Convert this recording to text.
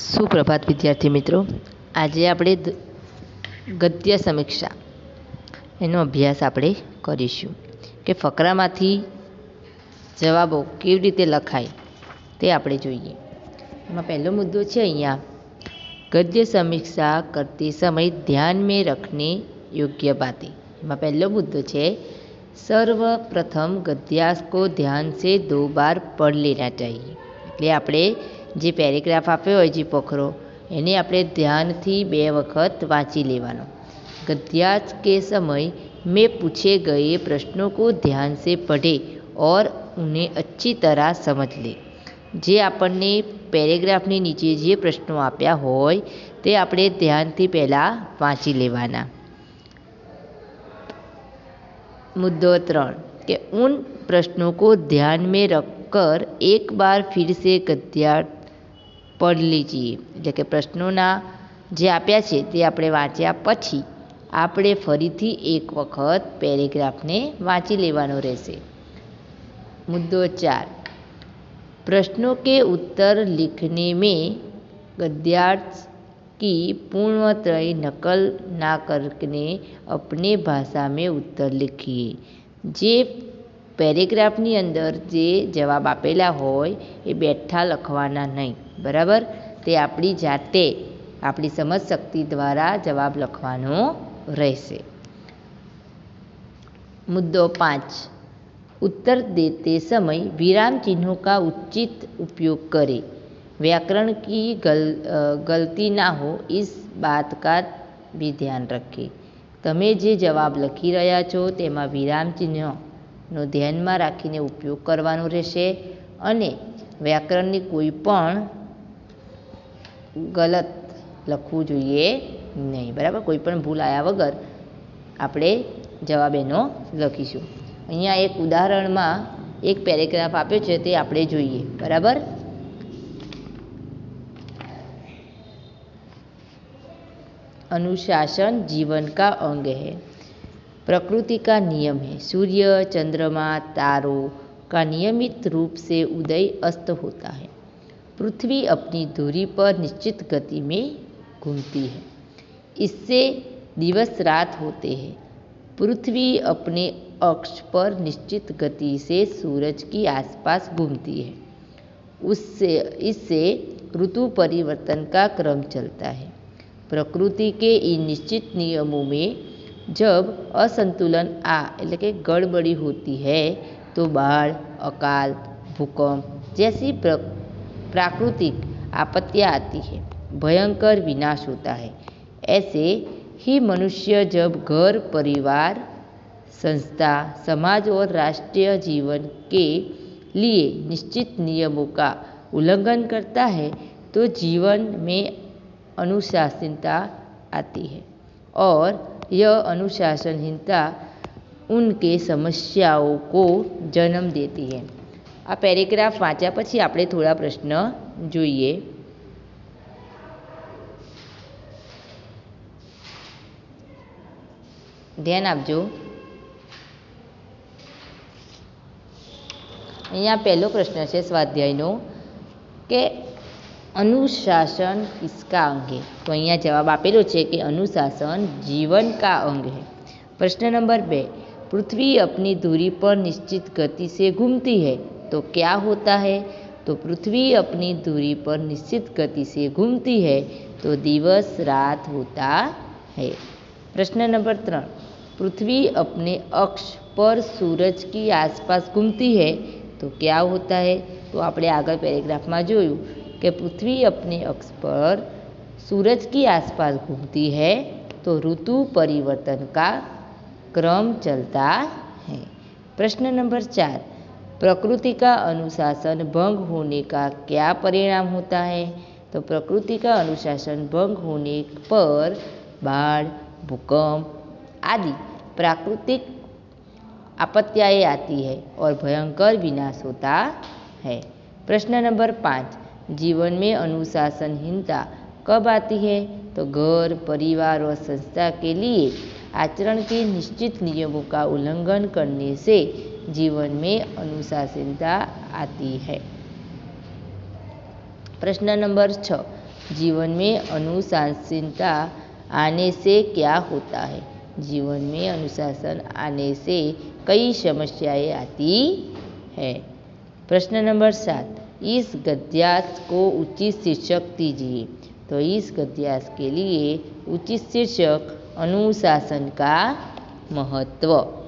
સુપ્રભાત વિદ્યાર્થી મિત્રો, આજે આપણે ગદ્ય સમીક્ષા એનો અભ્યાસ આપણે કરીશું કે ફકરામાંથી જવાબો કેવી રીતે લખાય તે આપણે જોઈએ. એમાં પહેલો મુદ્દો છે અહીંયા, ગદ્ય સમીક્ષા કરતી સમય ધ્યાન में रखने योग्य बातें. એમાં પહેલો મુદ્દો છે, સર્વપ્રથમ ગદ્યાંશ को ध्यान से 2 बार पढ़ लेना चाहिए. એટલે આપણે જે પેરેગ્રાફ આપ્યો હોય, જે ફકરો, એને આપણે ધ્યાનથી 2 વખત વાંચી લેવાનો. गद्यांश के समय में पूछे गए प्रश्नों को ध्यान से पढ़े और उन्हें अच्छी तरह समझ ले. જે આપણને પેરેગ્રાફની નીચે જે પ્રશ્નો આપ્યા હોય તે આપણે ધ્યાનથી પહેલાં વાંચી લેવાના. मुद्दो 3 कि उन प्रश्नों को ध्यान में रखकर एक बार फिर से गद्यांश पढ़ लीजिए. એટલે કે પ્રશ્નોના જે આપ્યા છે તે આપણે વાંચ્યા પછી આપણે ફરીથી એક વખત પેરેગ્રાફને વાંચી લેવાનો રહેશે. मुद्दो 4 प्रश्नों के उत्तर लिखने में गद्यांश की पूर्णतः नकल ना करके अपने भाषा में उत्तर लिखिए. જે પેરેગ્રાફની અંદર જે જવાબ આપેલા હોય એ બેઠા લખવાના નહીં, બરાબર? તે આપણી જાતે આપણી સમજ શક્તિ દ્વારા જવાબ લખવાનો રહેશે. मुद्दो 5 उत्तर देते समय विराम चिन्हों का उचित उपयोग करें. व्याकरण की गलती ना हो इस बात का भी ध्यान रखें. તમે જે જવાબ લખી રહ્યા છો તેમાં વિરામ ચિહ્નનો ધ્યાનમાં રાખીને ઉપયોગ કરવાનો રહેશે અને વ્યાકરણની કોઈ પણ ગલત લખવું જોઈએ નહીં, બરાબર? કોઈ પણ ભૂલ આવ્યા વગર આપણે જવાબ એનો લખીશું. અહીંયા એક ઉદાહરણમાં એક પેરેગ્રાફ આપ્યો છે તે આપણે જોઈએ, બરાબર? अनुशासन जीवन का अंग है, प्रकृति का नियम है. सूर्य, चंद्रमा, तारों का नियमित रूप से उदय अस्त होता है. पृथ्वी अपनी धुरी पर निश्चित गति में घूमती है, इससे दिवस रात होते हैं. पृथ्वी अपने अक्ष पर निश्चित गति से सूरज की आसपास घूमती है. इससे ऋतु परिवर्तन का क्रम चलता है. प्रकृति के इन निश्चित नियमों में जब असंतुलन એટલે કે गड़बड़ी होती है तो बाढ़, अकाल, भूकंप जैसी प्राकृतिक आपत्तियाँ आती है, भयंकर विनाश होता है. ऐसे ही मनुष्य जब घर, परिवार, संस्था, समाज और राष्ट्रीय जीवन के लिए निश्चित नियमों का उल्लंघन करता है तो जीवन में अनुशासनहीनता आती है और यह अनुशासनहीनता उनके समस्याओं को जन्म देती है. આ પેરેગ્રાફ વાંચ્યા પછી આપણે થોડા પ્રશ્ન જોઈએ. ધ્યાન આપજો. અહીંયા પહેલો પ્રશ્ન છે સ્વાધ્યાયનો કે अनुशासन किसका अंग है. तो અહીંયા જવાબ આપેલો છે કે अनुशासन जीवन का अंग है. प्रश्न नंबर 2 पृथ्वी अपनी धुरी पर निश्चित गति से घूमती है तो क्या होता है. तो पृथ्वी अपनी धुरी पर निश्चित गति से घूमती है तो दिवस रात होता है. प्रश्न नंबर 3 पृथ्वी अपने अक्ष पर सूरज की आसपास घूमती है तो क्या होता है. तो આપણે આગળ પેરેગ્રાફમાં જોયું कि पृथ्वी अपने अक्ष पर सूरज की आसपास घूमती है तो ऋतु परिवर्तन का क्रम चलता है. प्रश्न नंबर 4 प्रकृति का अनुशासन भंग होने का क्या परिणाम होता है. तो प्रकृति का अनुशासन भंग होने पर बाढ़, भूकंप आदि प्राकृतिक आपत्तियाँ आती है और भयंकर विनाश होता है. प्रश्न नंबर 5 जीवन में अनुशासनहीनता कब आती है. तो घर, परिवार और संस्था के लिए आचरण के निश्चित नियमों का उल्लंघन करने से जीवन में अनुशासनहीनता आती है. प्रश्न नंबर 6 जीवन में अनुशासनता आने से क्या होता है? जीवन में अनुशासन आने से कई समस्याएं आती है। प्रश्न नंबर 7, इस गद्यांश को उचित शीर्षक दीजिए। तो इस गद्यांश के लिए उचित शीर्षक अनुशासन का महत्व।